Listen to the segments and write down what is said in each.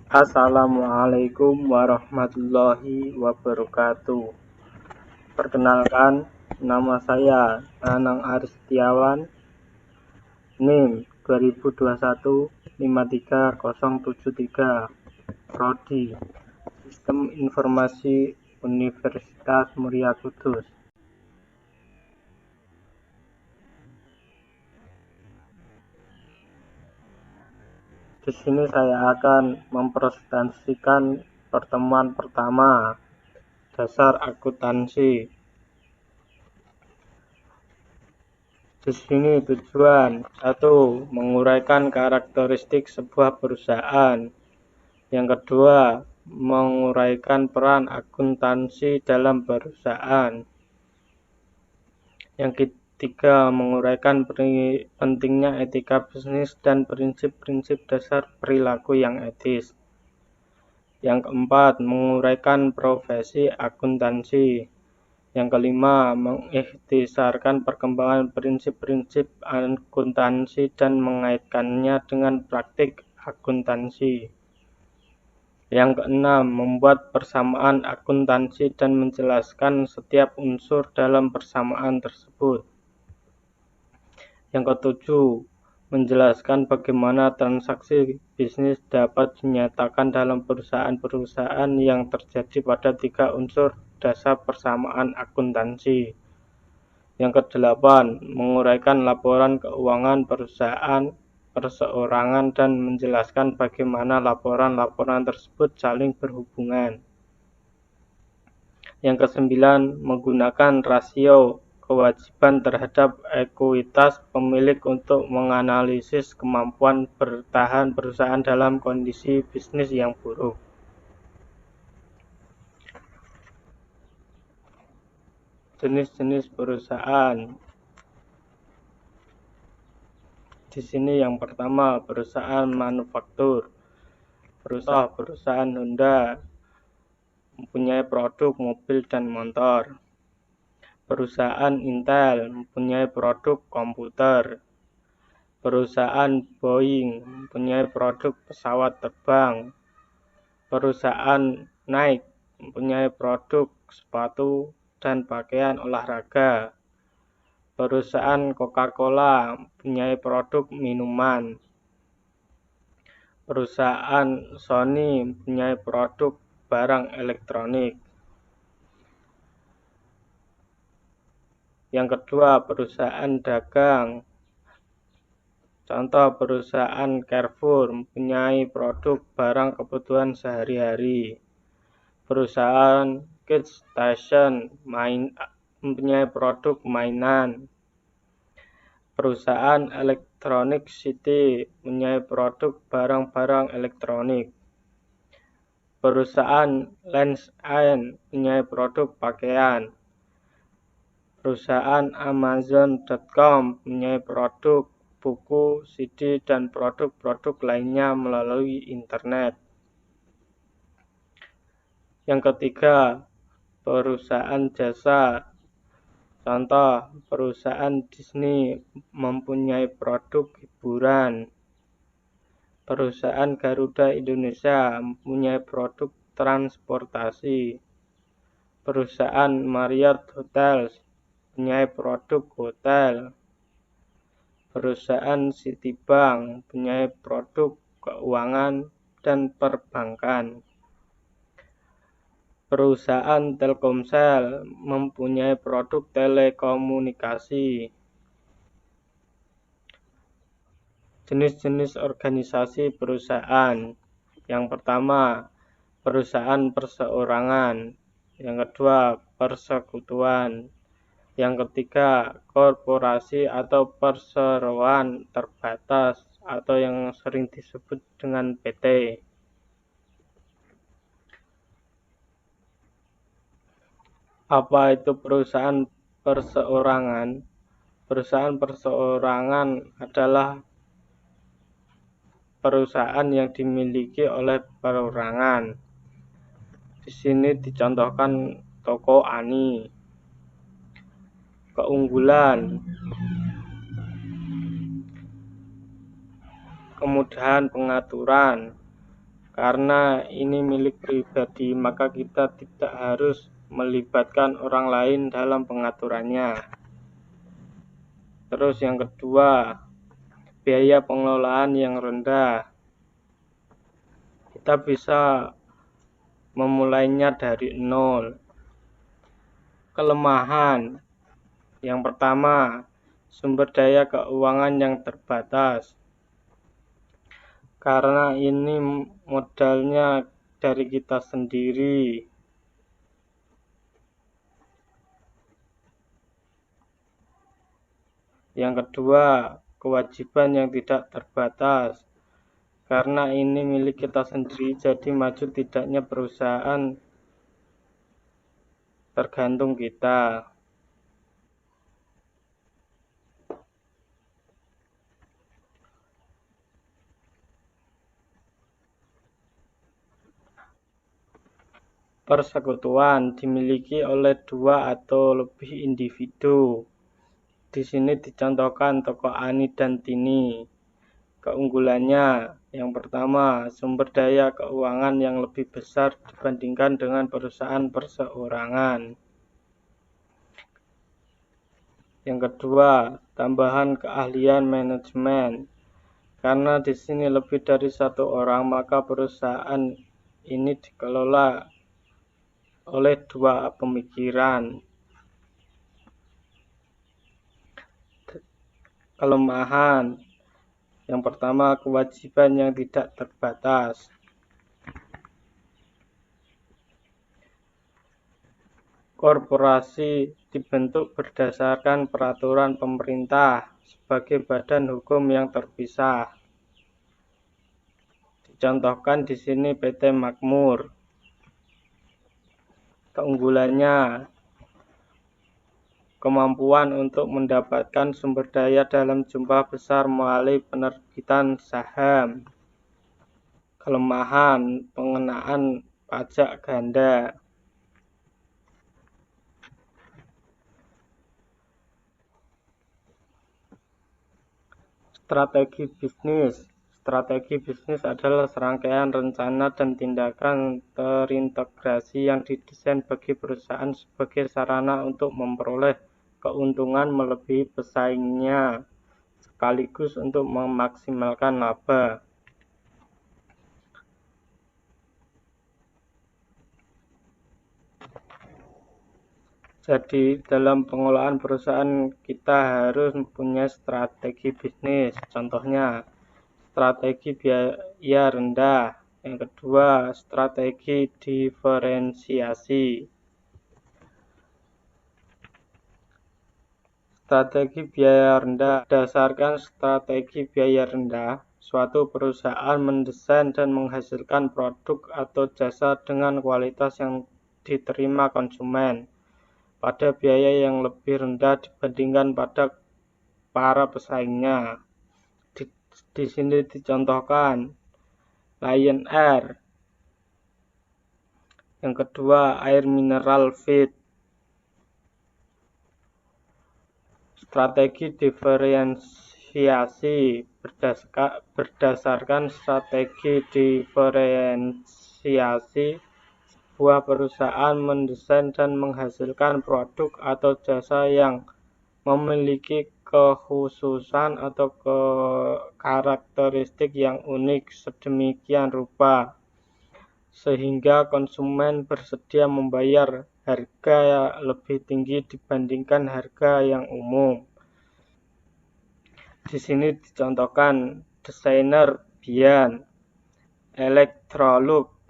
Assalamualaikum warahmatullahi wabarakatuh. Perkenalkan, nama saya Nanang Aristiawan, NIM 2021 53073, Prodi Sistem Informasi Universitas Muria Kudus. Di sini saya akan mempresentasikan pertemuan pertama, dasar akuntansi. Di sini tujuan 1. Menguraikan karakteristik sebuah perusahaan. Yang kedua, menguraikan peran akuntansi dalam perusahaan. Yang ketiga, menguraikan pentingnya etika bisnis dan prinsip-prinsip dasar perilaku yang etis. Yang keempat, menguraikan profesi akuntansi. Yang kelima, mengikhtisarkan perkembangan prinsip-prinsip akuntansi dan mengaitkannya dengan praktik akuntansi. Yang keenam, membuat persamaan akuntansi dan menjelaskan setiap unsur dalam persamaan tersebut. Yang ketujuh, menjelaskan bagaimana transaksi bisnis dapat dinyatakan dalam perusahaan-perusahaan yang terjadi pada 3 unsur dasar persamaan akuntansi. Yang kedelapan, menguraikan laporan keuangan perusahaan perseorangan dan menjelaskan bagaimana laporan-laporan tersebut saling berhubungan. Yang kesembilan, menggunakan rasio kewajiban terhadap ekuitas pemilik untuk menganalisis kemampuan bertahan perusahaan dalam kondisi bisnis yang buruk. Jenis-jenis perusahaan. Di sini yang pertama, perusahaan manufaktur. Perusahaan Honda mempunyai produk mobil dan motor. Perusahaan Intel mempunyai produk komputer. Perusahaan Boeing mempunyai produk pesawat terbang. Perusahaan Nike mempunyai produk sepatu dan pakaian olahraga. Perusahaan Coca-Cola mempunyai produk minuman. Perusahaan Sony mempunyai produk barang elektronik. Yang kedua, perusahaan dagang. Contoh, perusahaan Carrefour mempunyai produk barang kebutuhan sehari-hari. Perusahaan Kids Station mempunyai produk mainan. Perusahaan Electronic City mempunyai produk barang-barang elektronik. Perusahaan Lens End mempunyai produk pakaian. Perusahaan Amazon.com mempunyai produk buku, CD, dan produk-produk lainnya melalui internet. Yang ketiga, perusahaan jasa. Contoh, perusahaan Disney mempunyai produk hiburan. Perusahaan Garuda Indonesia mempunyai produk transportasi. Perusahaan Marriott Hotels mempunyai produk hotel. Perusahaan Citibank mempunyai produk keuangan dan perbankan. Perusahaan Telkomsel mempunyai produk telekomunikasi. Jenis-jenis organisasi perusahaan. Yang pertama, perusahaan perseorangan. Yang kedua, persekutuan. Yang ketiga, korporasi atau perseroan terbatas atau yang sering disebut dengan PT. Apa itu perusahaan perseorangan? Perusahaan perseorangan adalah perusahaan yang dimiliki oleh perorangan. Di sini dicontohkan toko Ani. Keunggulan, kemudahan pengaturan, Karena ini milik pribadi, maka kita tidak harus melibatkan orang lain dalam pengaturannya. Terus yang kedua, biaya pengelolaan yang rendah. Kita bisa memulainya dari nol. Kelemahan. Yang pertama, sumber daya keuangan yang terbatas. Karena ini modalnya dari kita sendiri. Yang kedua, kewajiban yang tidak terbatas. Karena ini milik kita sendiri, jadi maju tidaknya perusahaan tergantung kita. Persekutuan dimiliki oleh dua atau lebih individu. Di sini dicontohkan tokoh Ani dan Tini. Keunggulannya, yang pertama, sumber daya keuangan yang lebih besar dibandingkan dengan perusahaan perseorangan. Yang kedua, tambahan keahlian manajemen. Karena di sini lebih dari satu orang, maka perusahaan ini dikelola oleh dua pemikiran. Kelemahan. Yang pertama, kewajiban yang tidak terbatas. Korporasi dibentuk berdasarkan peraturan pemerintah sebagai badan hukum yang terpisah. Dicontohkan di sini PT Makmur. Keunggulannya, kemampuan untuk mendapatkan sumber daya dalam jumlah besar melalui penerbitan saham. Kelemahan, pengenaan pajak ganda. Strategi bisnis. Strategi bisnis adalah serangkaian rencana dan tindakan terintegrasi yang didesain bagi perusahaan sebagai sarana untuk memperoleh keuntungan melebihi pesaingnya, sekaligus untuk memaksimalkan laba. Jadi dalam pengelolaan perusahaan kita harus mempunyai strategi bisnis. Contohnya, strategi biaya rendah. Yang kedua, strategi diferensiasi. Strategi biaya rendah. Berdasarkan strategi biaya rendah, suatu perusahaan mendesain dan menghasilkan produk atau jasa dengan kualitas yang diterima konsumen pada biaya yang lebih rendah dibandingkan pada para pesaingnya. Di sini dicontohkan Lion Air. Yang kedua, air mineral feed. Strategi diferensiasi. Berdasarkan strategi diferensiasi, sebuah perusahaan mendesain dan menghasilkan produk atau jasa yang memiliki kekhususan atau karakteristik yang unik sedemikian rupa sehingga konsumen bersedia membayar harga lebih tinggi dibandingkan harga yang umum. Di sini dicontohkan desainer Bian, Electrolux.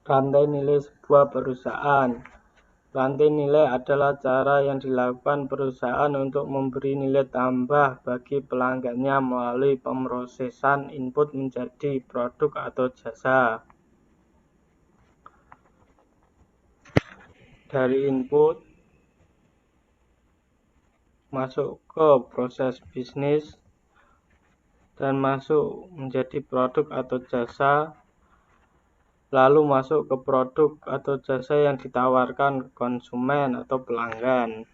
Rantai nilai sebuah perusahaan. Rantai nilai adalah cara yang dilakukan perusahaan untuk memberi nilai tambah bagi pelanggannya melalui pemrosesan input menjadi produk atau jasa. Dari input masuk ke proses bisnis dan masuk menjadi produk atau jasa, lalu masuk ke produk atau jasa yang ditawarkan konsumen atau pelanggan.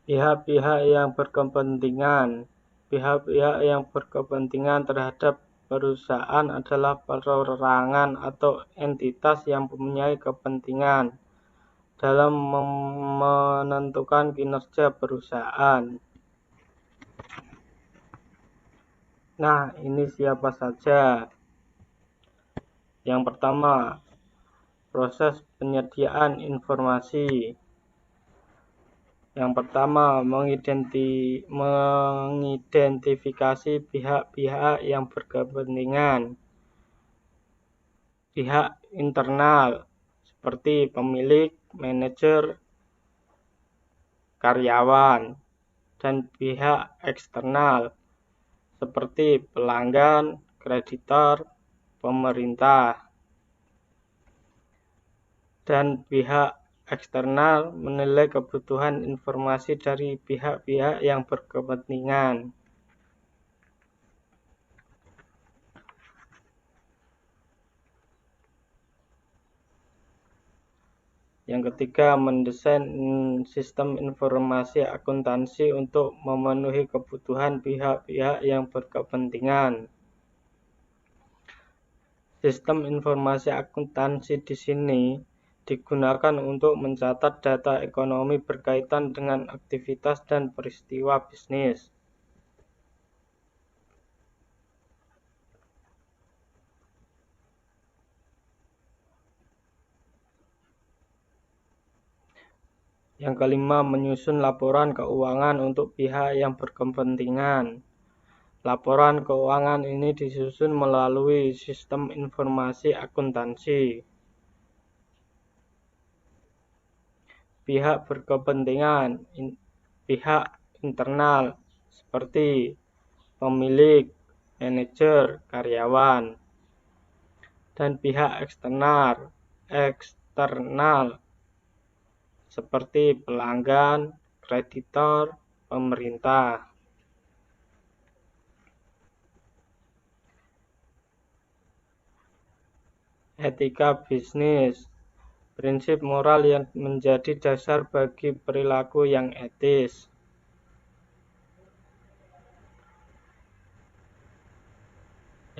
Pihak-pihak yang berkepentingan. Pihak-pihak yang berkepentingan terhadap perusahaan adalah perorangan atau entitas yang mempunyai kepentingan dalam menentukan kinerja perusahaan. Nah, ini siapa saja? Yang pertama, proses penyediaan informasi. Yang pertama, mengidentifikasi pihak-pihak yang berkepentingan. Pihak internal, seperti pemilik, manajer, karyawan, dan pihak eksternal, seperti pelanggan, kreditor, pemerintah. Dan pihak eksternal menilai kebutuhan informasi dari pihak-pihak yang berkepentingan. Yang ketiga, mendesain sistem informasi akuntansi untuk memenuhi kebutuhan pihak-pihak yang berkepentingan. Sistem informasi akuntansi di sini digunakan untuk mencatat data ekonomi berkaitan dengan aktivitas dan peristiwa bisnis. Yang kelima, menyusun laporan keuangan untuk pihak yang berkepentingan. Laporan keuangan ini disusun melalui sistem informasi akuntansi. Pihak berkepentingan, pihak internal seperti pemilik, manajer, karyawan, dan pihak eksternal seperti pelanggan, kreditor, pemerintah. Etika bisnis, prinsip moral yang menjadi dasar bagi perilaku yang etis.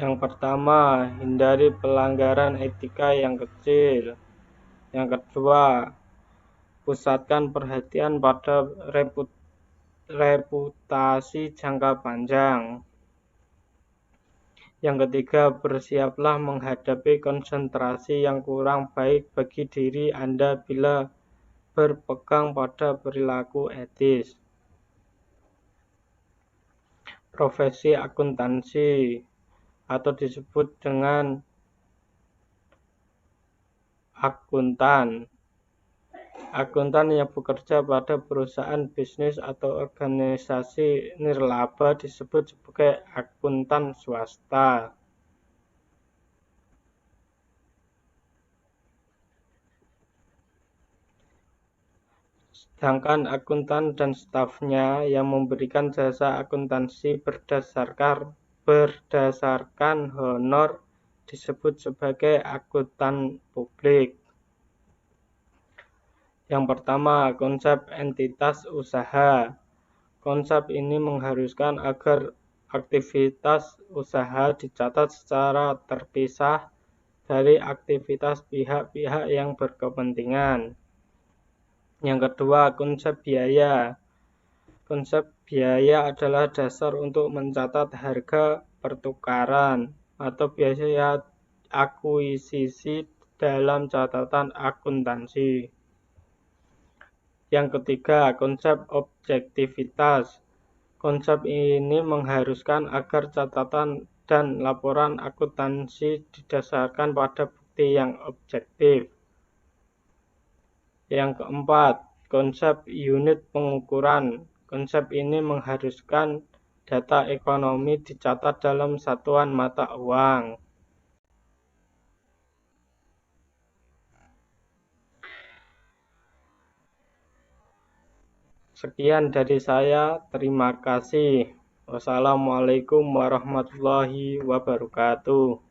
Yang pertama, hindari pelanggaran etika yang kecil. Yang kedua, pusatkan perhatian pada reputasi jangka panjang. Yang ketiga, bersiaplah menghadapi konsentrasi yang kurang baik bagi diri Anda bila berpegang pada perilaku etis. Profesi akuntansi atau disebut dengan akuntan. Akuntan yang bekerja pada perusahaan bisnis atau organisasi nirlaba disebut sebagai akuntan swasta. Sedangkan akuntan dan stafnya yang memberikan jasa akuntansi berdasarkan honor disebut sebagai akuntan publik. Yang pertama, konsep entitas usaha. Konsep ini mengharuskan agar aktivitas usaha dicatat secara terpisah dari aktivitas pihak-pihak yang berkepentingan. Yang kedua, konsep biaya. Konsep biaya adalah dasar untuk mencatat harga pertukaran atau biaya akuisisi dalam catatan akuntansi. Yang ketiga, konsep objektivitas. Konsep ini mengharuskan agar catatan dan laporan akuntansi didasarkan pada bukti yang objektif. Yang keempat, konsep unit pengukuran. Konsep ini mengharuskan data ekonomi dicatat dalam satuan mata uang. Sekian dari saya, terima kasih. Wassalamualaikum warahmatullahi wabarakatuh.